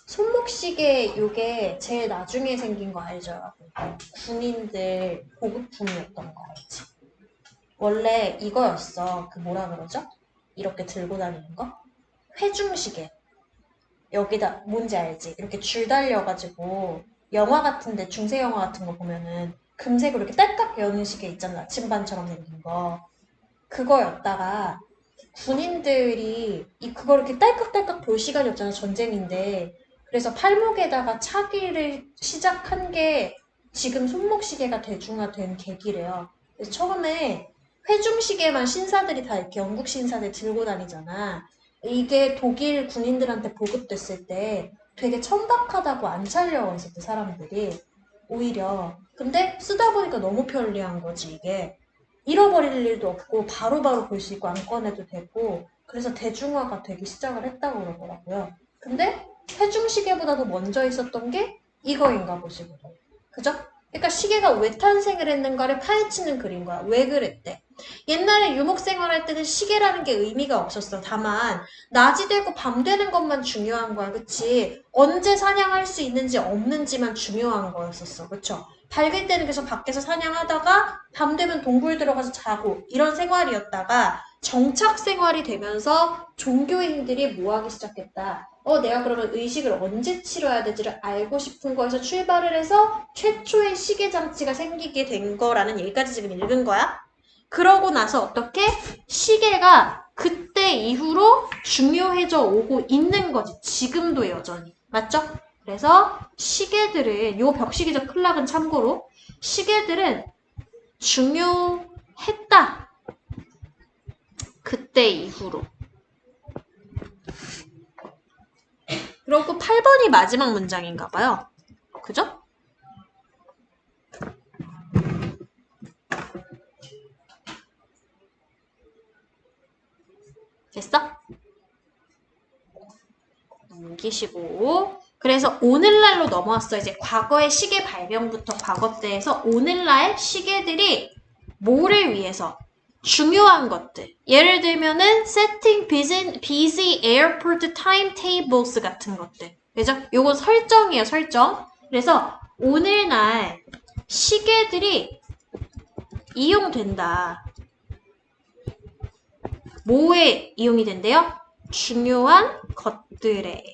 손목시계 요게 제일 나중에 생긴 거 알죠? 여러분? 군인들 보급품이었던 거 알지? 원래 이거였어. 그 뭐라 그러죠? 이렇게 들고 다니는 거? 회중시계. 여기다 뭔지 알지? 이렇게 줄 달려가지고 영화 같은데 중세 영화 같은 거 보면은 금색으로 이렇게 딸깍 여는 시계 있잖아. 나침반처럼 생긴 거. 그거였다가 군인들이 그걸 이렇게 딸깍딸깍 볼 시간이 없잖아. 전쟁인데. 그래서 팔목에다가 차기를 시작한 게 지금 손목시계가 대중화된 계기래요. 그래서 처음에 회중시계만 신사들이 다 이렇게 영국 신사들 들고 다니잖아. 이게 독일 군인들한테 보급됐을 때 되게 천박하다고 안 차려고 했었대, 사람들이. 오히려. 근데 쓰다 보니까 너무 편리한 거지, 이게. 잃어버릴 일도 없고 바로바로 볼 수 있고 안 꺼내도 되고 그래서 대중화가 되기 시작을 했다고 그러더라고요. 근데 회중시계보다도 먼저 있었던 게 이거인가 보시거든요. 그죠? 그러니까 시계가 왜 탄생을 했는가를 파헤치는 글인 거야. 왜 그랬대? 옛날에 유목생활할 때는 시계라는 게 의미가 없었어. 다만 낮이 되고 밤 되는 것만 중요한 거야. 그치? 언제 사냥할 수 있는지 없는지만 중요한 거였었어. 그쵸? 밝을 때는 계속 밖에서 사냥하다가 밤 되면 동굴 들어가서 자고 이런 생활이었다가 정착 생활이 되면서 종교인들이 뭐 하기 시작했다. 내가 그러면 의식을 언제 치러야 되지를 알고 싶은 거에서 출발을 해서 최초의 시계 장치가 생기게 된 거라는 얘기까지 지금 읽은 거야. 그러고 나서 어떻게? 시계가 그때 이후로 중요해져 오고 있는 거지. 지금도 여전히. 맞죠? 그래서 시계들은 요 벽시계적 클락은 참고로 시계들은 중요했다. 그때 이후로. 그리고 8번이 마지막 문장인가 봐요. 그죠? 됐어? 넘기시고 그래서 오늘날로 넘어왔어. 이제 과거의 시계 발명부터 과거 때에서 오늘날 시계들이 뭐를 위해서 중요한 것들. 예를 들면은 setting busy airport timetables 같은 것들. 그죠? 요거 설정이에요, 설정. 그래서 오늘날 시계들이 이용된다. 뭐에 이용이 된대요? 중요한 것들에.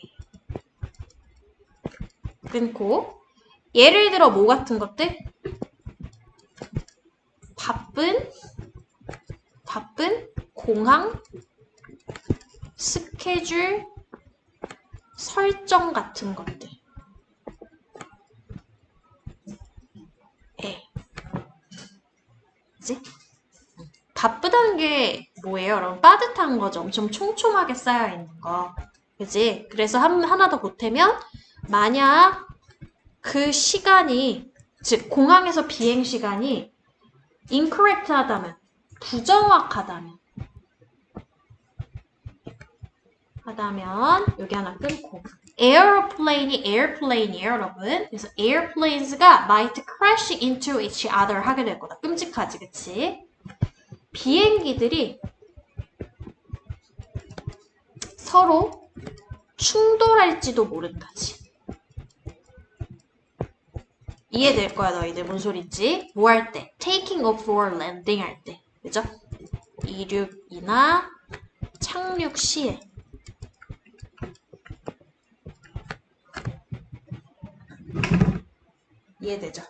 끊고 예를 들어 뭐 같은 것들? 바쁜 공항 스케줄 설정 같은 것들. 그치? 바쁘다는 게 뭐예요? 여러분 빠듯한 거죠. 엄청 촘촘하게 쌓여있는 거. 그치? 그래서 하나 더 보태면 만약 그 시간이 즉 공항에서 비행 시간이 incorrect 하다면 부정확하다면 여기 하나 끊고 airplane이에요 여러분. 그래서 airplanes가 might crash into each other 하게 될 거다. 끔찍하지 그치? 비행기들이 서로 충돌할지도 모른다지. 이해될 거야 너희들 뭔 소리인지. 뭐 할 때? taking off or landing 할 때. 그죠? 이륙이나 착륙 시에. 이해되죠?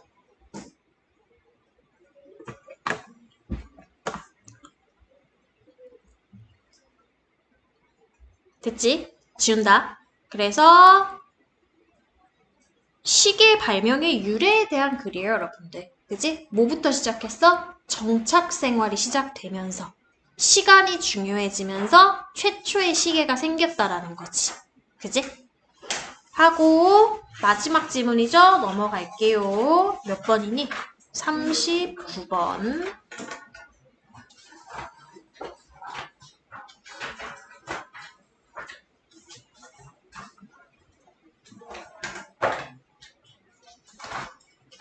됐지? 지운다. 그래서 시계 발명의 유래에 대한 글이에요, 여러분들. 그지? 뭐부터 시작했어? 정착 생활이 시작되면서 시간이 중요해지면서 최초의 시계가 생겼다라는 거지. 그지? 하고 마지막 질문이죠? 넘어갈게요. 몇 번이니? 39번.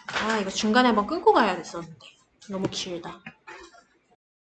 아, 이거 중간에 한번 끊고 가야 됐었는데. 너무 길다.